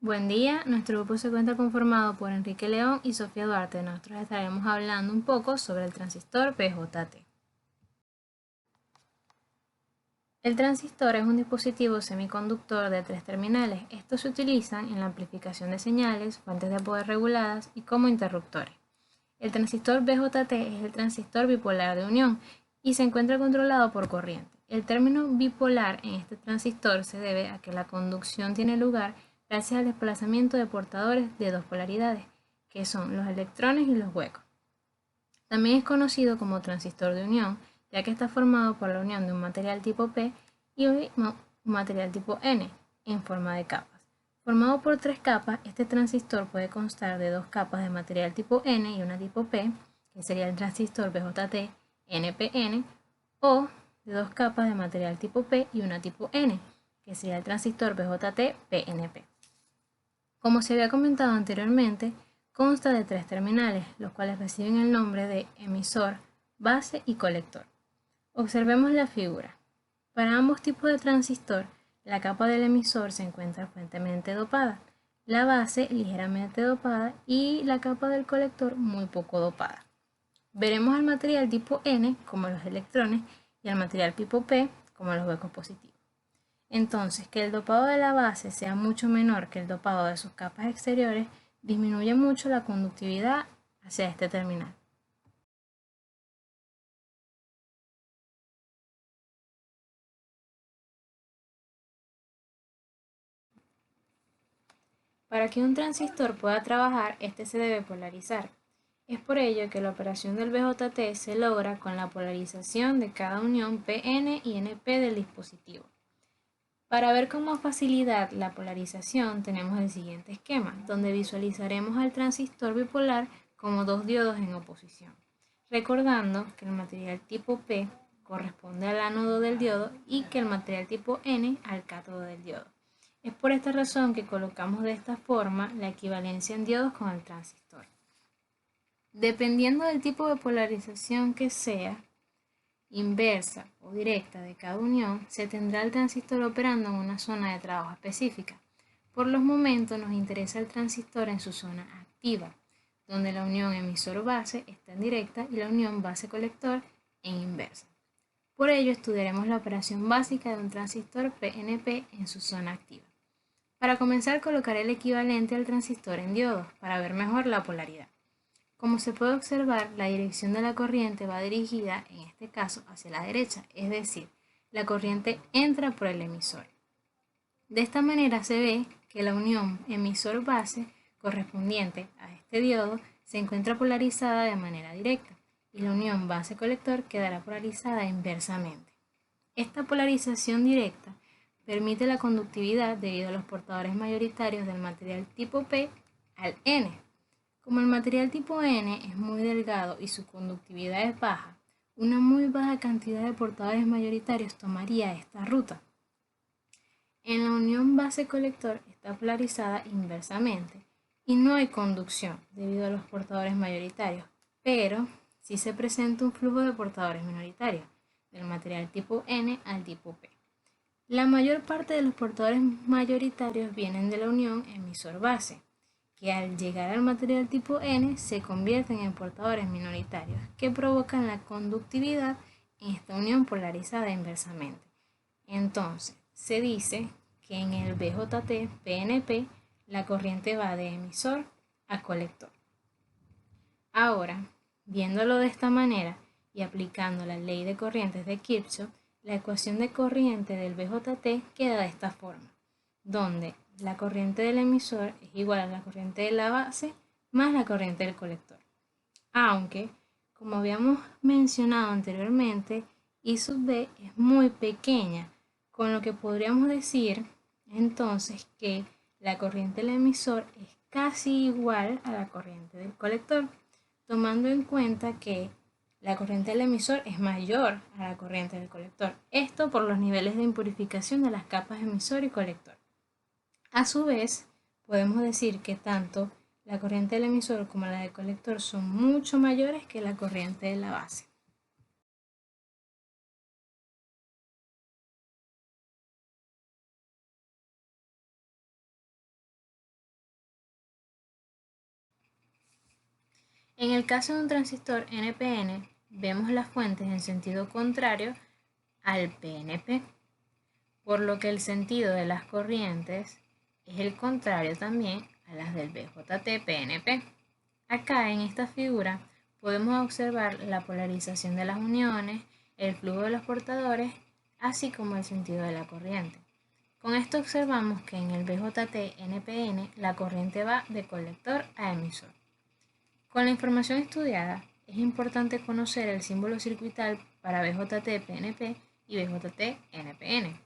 Buen día, nuestro grupo se encuentra conformado por Enrique León y Sofía Duarte. Nosotros estaremos hablando un poco sobre el transistor BJT. El transistor es un dispositivo semiconductor de 3 terminales. Estos se utilizan en la amplificación de señales, fuentes de poder reguladas y como interruptores. El transistor BJT es el transistor bipolar de unión y se encuentra controlado por corriente. El término bipolar en este transistor se debe a que la conducción tiene lugar gracias al desplazamiento de portadores de dos polaridades, que son los electrones y los huecos. También es conocido como transistor de unión, ya que está formado por la unión de un material tipo P y un material tipo N en forma de capas. Formado por 3 capas, este transistor puede constar de 2 capas de material tipo N y una tipo P, que sería el transistor BJT NPN, o de 2 capas de material tipo P y una tipo N, que sería el transistor BJT PNP. Como se había comentado anteriormente, consta de 3 terminales, los cuales reciben el nombre de emisor, base y colector. Observemos la figura. Para ambos tipos de transistor, la capa del emisor se encuentra fuertemente dopada, la base ligeramente dopada y la capa del colector muy poco dopada. Veremos al material tipo N como los electrones y al material tipo P como los huecos positivos. Entonces, que el dopado de la base sea mucho menor que el dopado de sus capas exteriores disminuye mucho la conductividad hacia este terminal. Para que un transistor pueda trabajar, este se debe polarizar. Es por ello que la operación del BJT se logra con la polarización de cada unión PN y NP del dispositivo. Para ver con más facilidad la polarización tenemos el siguiente esquema, donde visualizaremos al transistor bipolar como dos diodos en oposición, recordando que el material tipo P corresponde al ánodo del diodo y que el material tipo N al cátodo del diodo. Es por esta razón que colocamos de esta forma la equivalencia en diodos con el transistor. Dependiendo del tipo de polarización que sea, inversa o directa de cada unión, se tendrá el transistor operando en una zona de trabajo específica. Por los momentos nos interesa el transistor en su zona activa, donde la unión emisor-base está en directa y la unión base-colector en inversa. Por ello estudiaremos la operación básica de un transistor PNP en su zona activa. Para comenzar, colocaré el equivalente al transistor en diodos para ver mejor la polaridad. Como se puede observar, la dirección de la corriente va dirigida, en este caso, hacia la derecha, es decir, la corriente entra por el emisor. De esta manera se ve que la unión emisor-base correspondiente a este diodo se encuentra polarizada de manera directa y la unión base-colector quedará polarizada inversamente. Esta polarización directa permite la conductividad debido a los portadores mayoritarios del material tipo P al N. Como el material tipo N es muy delgado y su conductividad es baja, una muy baja cantidad de portadores mayoritarios tomaría esta ruta. En la unión base-colector está polarizada inversamente y no hay conducción debido a los portadores mayoritarios, pero sí se presenta un flujo de portadores minoritarios, del material tipo N al tipo P. La mayor parte de los portadores mayoritarios vienen de la unión emisor-base, que al llegar al material tipo N se convierten en portadores minoritarios, que provocan la conductividad en esta unión polarizada inversamente. Entonces, se dice que en el BJT-PNP la corriente va de emisor a colector. Ahora, viéndolo de esta manera y aplicando la ley de corrientes de Kirchhoff, la ecuación de corriente del BJT queda de esta forma, donde la corriente del emisor es igual a la corriente de la base más la corriente del colector. Aunque, como habíamos mencionado anteriormente, I sub B es muy pequeña, con lo que podríamos decir entonces que la corriente del emisor es casi igual a la corriente del colector, tomando en cuenta que la corriente del emisor es mayor a la corriente del colector. Esto por los niveles de impurificación de las capas emisor y colector. A su vez, podemos decir que tanto la corriente del emisor como la del colector son mucho mayores que la corriente de la base. En el caso de un transistor NPN, vemos las fuentes en sentido contrario al PNP, por lo que el sentido de las corrientes es el contrario también a las del BJT-PNP. Acá en esta figura podemos observar la polarización de las uniones, el flujo de los portadores, así como el sentido de la corriente. Con esto observamos que en el BJT-NPN la corriente va de colector a emisor. Con la información estudiada, es importante conocer el símbolo circuital para BJT-PNP y BJT-NPN.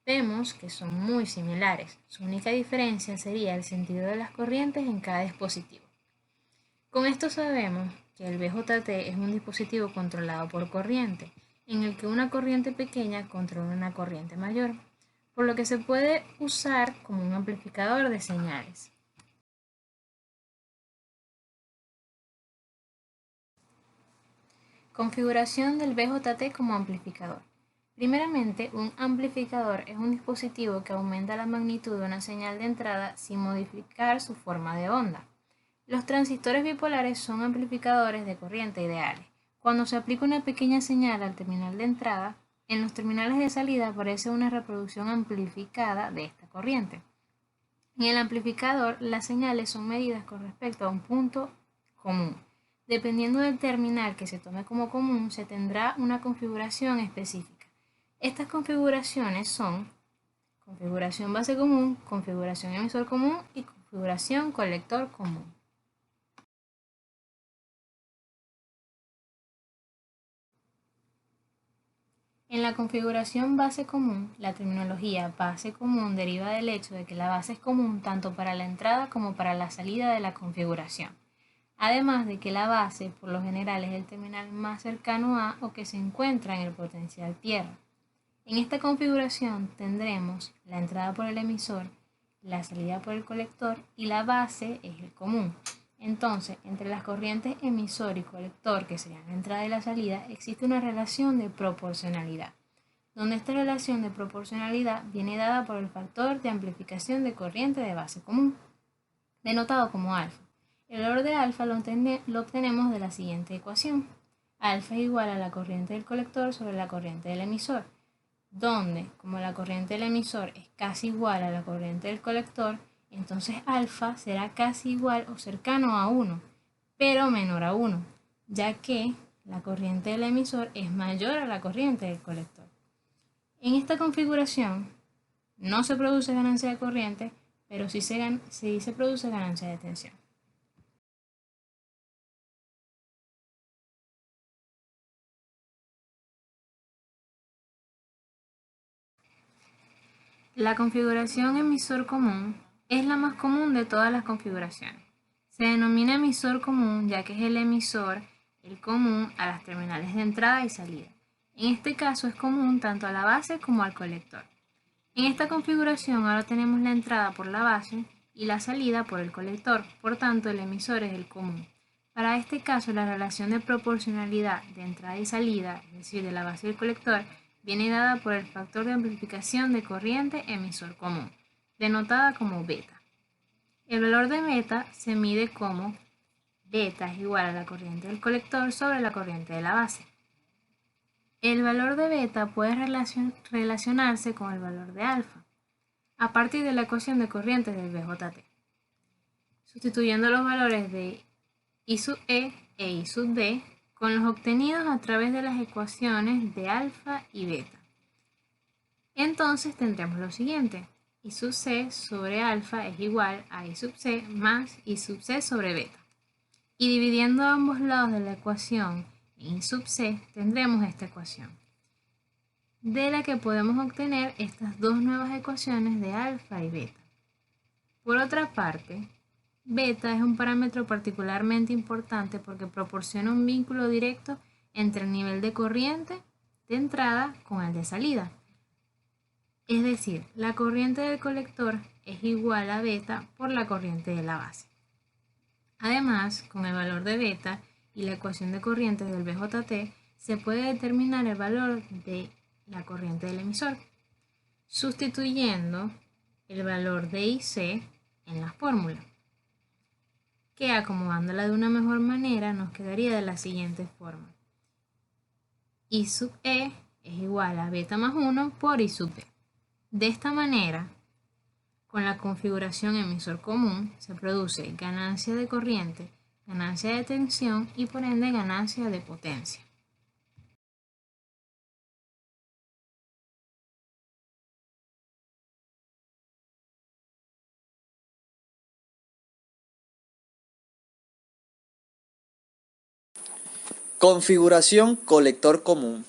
Vemos que son muy similares, su única diferencia sería el sentido de las corrientes en cada dispositivo. Con esto sabemos que el BJT es un dispositivo controlado por corriente, en el que una corriente pequeña controla una corriente mayor, por lo que se puede usar como un amplificador de señales. Configuración del BJT como amplificador. Primeramente, un amplificador es un dispositivo que aumenta la magnitud de una señal de entrada sin modificar su forma de onda. Los transistores bipolares son amplificadores de corriente ideales. Cuando se aplica una pequeña señal al terminal de entrada, en los terminales de salida aparece una reproducción amplificada de esta corriente. En el amplificador, las señales son medidas con respecto a un punto común. Dependiendo del terminal que se tome como común, se tendrá una configuración específica. Estas configuraciones son configuración base común, configuración emisor común y configuración colector común. En la configuración base común, la terminología base común deriva del hecho de que la base es común tanto para la entrada como para la salida de la configuración. Además de que la base, por lo general, es el terminal más cercano a o que se encuentra en el potencial tierra. En esta configuración tendremos la entrada por el emisor, la salida por el colector y la base es el común. Entonces, entre las corrientes emisor y colector, que serían la entrada y la salida, existe una relación de proporcionalidad, donde esta relación de proporcionalidad viene dada por el factor de amplificación de corriente de base común, denotado como alfa. El valor de alfa lo obtenemos de la siguiente ecuación. Alfa es igual a la corriente del colector sobre la corriente del emisor, donde, como la corriente del emisor es casi igual a la corriente del colector, entonces alfa será casi igual o cercano a 1, pero menor a 1, ya que la corriente del emisor es mayor a la corriente del colector. En esta configuración no se produce ganancia de corriente, pero sí se produce ganancia de tensión. La configuración emisor común es la más común de todas las configuraciones. Se denomina emisor común ya que es el emisor, el común a las terminales de entrada y salida. En este caso es común tanto a la base como al colector. En esta configuración ahora tenemos la entrada por la base y la salida por el colector, por tanto el emisor es el común. Para este caso la relación de proporcionalidad de entrada y salida, es decir, de la base y el colector, viene dada por el factor de amplificación de corriente emisor común, denotada como beta. El valor de beta se mide como beta es igual a la corriente del colector sobre la corriente de la base. El valor de beta puede relacionarse con el valor de alfa, a partir de la ecuación de corrientes del BJT, sustituyendo los valores de I sub E e I sub B con los obtenidos a través de las ecuaciones de alfa y beta. Entonces tendremos lo siguiente: I sub C sobre alfa es igual a I sub C más I sub C sobre beta. Y dividiendo ambos lados de la ecuación en I sub C tendremos esta ecuación, de la que podemos obtener estas dos nuevas ecuaciones de alfa y beta. Por otra parte, beta es un parámetro particularmente importante porque proporciona un vínculo directo entre el nivel de corriente de entrada con el de salida. Es decir, la corriente del colector es igual a beta por la corriente de la base. Además, con el valor de beta y la ecuación de corrientes del BJT, se puede determinar el valor de la corriente del emisor, sustituyendo el valor de IC en la fórmula, que acomodándola de una mejor manera nos quedaría de la siguiente forma. I sub E es igual a beta más 1 por I sub B. De esta manera, con la configuración emisor común, se produce ganancia de corriente, ganancia de tensión y por ende ganancia de potencia. Configuración colector común.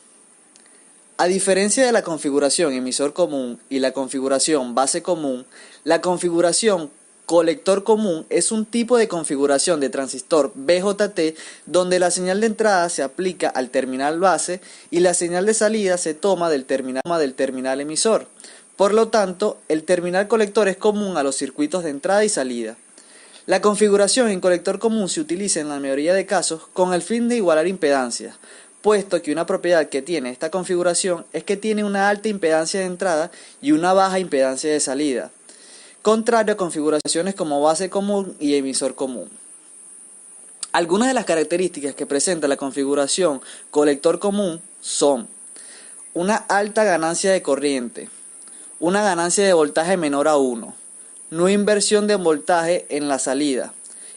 A diferencia de la configuración emisor común y la configuración base común, la configuración colector común es un tipo de configuración de transistor BJT donde la señal de entrada se aplica al terminal base y la señal de salida se toma del terminal emisor. Por lo tanto, el terminal colector es común a los circuitos de entrada y salida. La configuración en colector común se utiliza en la mayoría de casos con el fin de igualar impedancias, puesto que una propiedad que tiene esta configuración es que tiene una alta impedancia de entrada y una baja impedancia de salida, contrario a configuraciones como base común y emisor común. Algunas de las características que presenta la configuración colector común son una alta ganancia de corriente, una ganancia de voltaje menor a 1, no inversión de voltaje en la salida,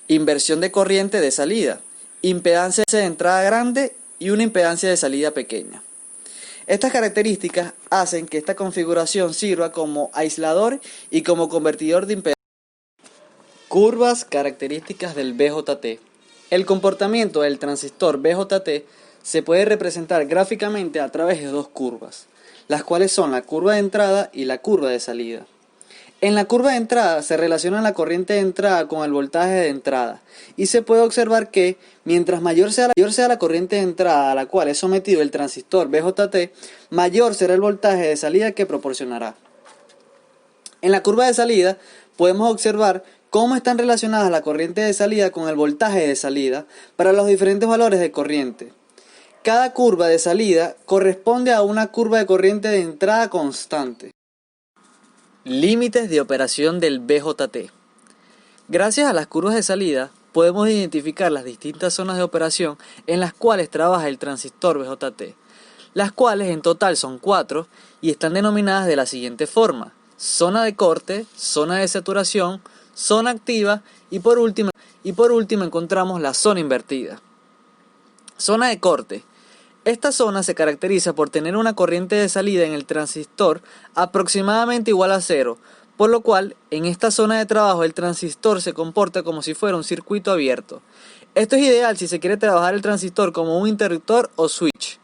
inversión de corriente de salida, impedancia de entrada grande y una impedancia de salida pequeña. Estas características hacen que esta configuración sirva como aislador y como convertidor de impedancia. Curvas características del BJT. El comportamiento del transistor BJT se puede representar gráficamente a través de dos curvas, las cuales son la curva de entrada y la curva de salida. En la curva de entrada se relaciona la corriente de entrada con el voltaje de entrada y se puede observar que mientras mayor sea la corriente de entrada a la cual es sometido el transistor BJT, mayor será el voltaje de salida que proporcionará. En la curva de salida podemos observar cómo están relacionadas la corriente de salida con el voltaje de salida para los diferentes valores de corriente. Cada curva de salida corresponde a una curva de corriente de entrada constante. Límites de operación del BJT. Gracias a las curvas de salida, podemos identificar las distintas zonas de operación en las cuales trabaja el transistor BJT, las cuales en total son 4 y están denominadas de la siguiente forma: zona de corte, zona de saturación, zona activa y por último encontramos la zona invertida. Zona de corte. Esta zona se caracteriza por tener una corriente de salida en el transistor aproximadamente igual a 0, por lo cual en esta zona de trabajo el transistor se comporta como si fuera un circuito abierto. Esto es ideal si se quiere trabajar el transistor como un interruptor o switch.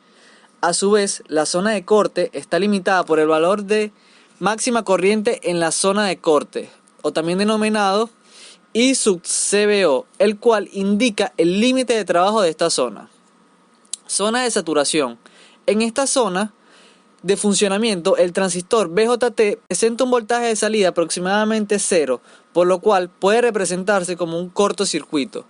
A su vez, la zona de corte está limitada por el valor de máxima corriente en la zona de corte, o también denominado I sub CBO, el cual indica el límite de trabajo de esta zona. Zona de saturación. En esta zona de funcionamiento, el transistor BJT presenta un voltaje de salida aproximadamente 0, por lo cual puede representarse como un cortocircuito.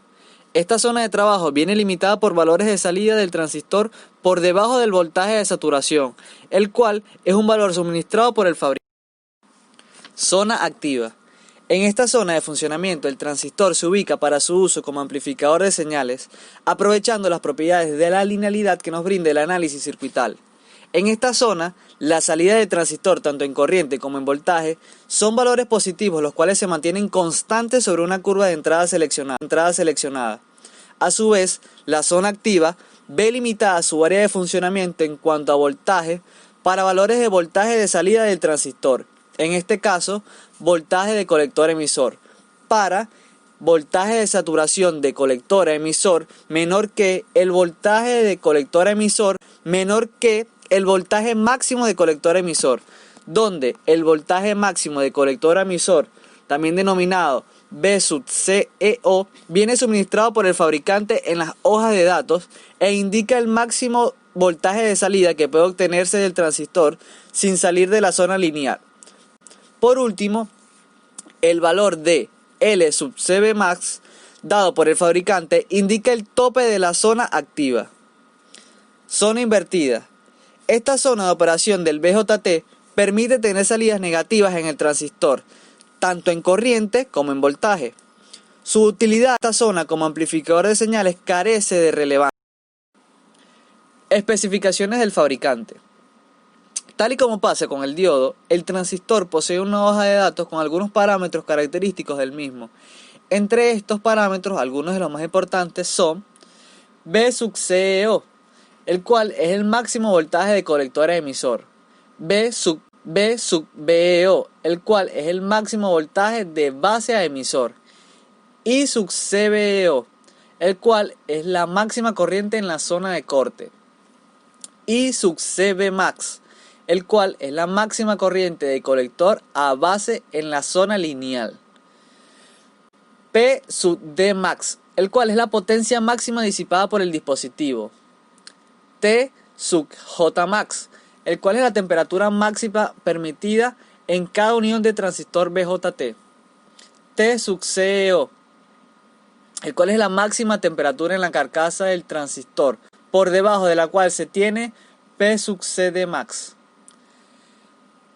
Esta zona de trabajo viene limitada por valores de salida del transistor por debajo del voltaje de saturación, el cual es un valor suministrado por el fabricante. Zona activa. En esta zona de funcionamiento, el transistor se ubica para su uso como amplificador de señales, aprovechando las propiedades de la linealidad que nos brinda el análisis circuital. En esta zona, la salida del transistor, tanto en corriente como en voltaje, son valores positivos, los cuales se mantienen constantes sobre una curva de entrada seleccionada. A su vez, la zona activa ve limitada su área de funcionamiento en cuanto a voltaje para valores de voltaje de salida del transistor. En este caso, voltaje de colector emisor, para voltaje de saturación de colector a emisor menor que el voltaje de colector a emisor menor que el voltaje máximo de colector emisor, donde el voltaje máximo de colector emisor, también denominado B sub CEO, viene suministrado por el fabricante en las hojas de datos e indica el máximo voltaje de salida que puede obtenerse del transistor sin salir de la zona lineal. Por último, el valor de L sub CB max dado por el fabricante indica el tope de la zona activa. Zona invertida. Esta zona de operación del BJT permite tener salidas negativas en el transistor, tanto en corriente como en voltaje. Su utilidad en esta zona como amplificador de señales carece de relevancia. Especificaciones del fabricante. Tal y como pasa con el diodo, el transistor posee una hoja de datos con algunos parámetros característicos del mismo. Entre estos parámetros, algunos de los más importantes son B sub CEO, el cual es el máximo voltaje de colector a emisor. B sub BEO, el cual es el máximo voltaje de base a emisor. I sub CBEO, el cual es la máxima corriente en la zona de corte. I sub CB max, el cual es la máxima corriente de colector a base en la zona lineal. P sub D max, el cual es la potencia máxima disipada por el dispositivo. T sub J max, el cual es la temperatura máxima permitida en cada unión de transistor BJT. T sub CEO, el cual es la máxima temperatura en la carcasa del transistor, por debajo de la cual se tiene P sub CD max.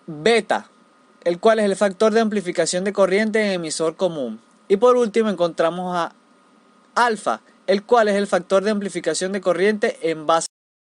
Beta, el cual es el factor de amplificación de corriente en emisor común. Y por último encontramos a alfa, el cual es el factor de amplificación de corriente en base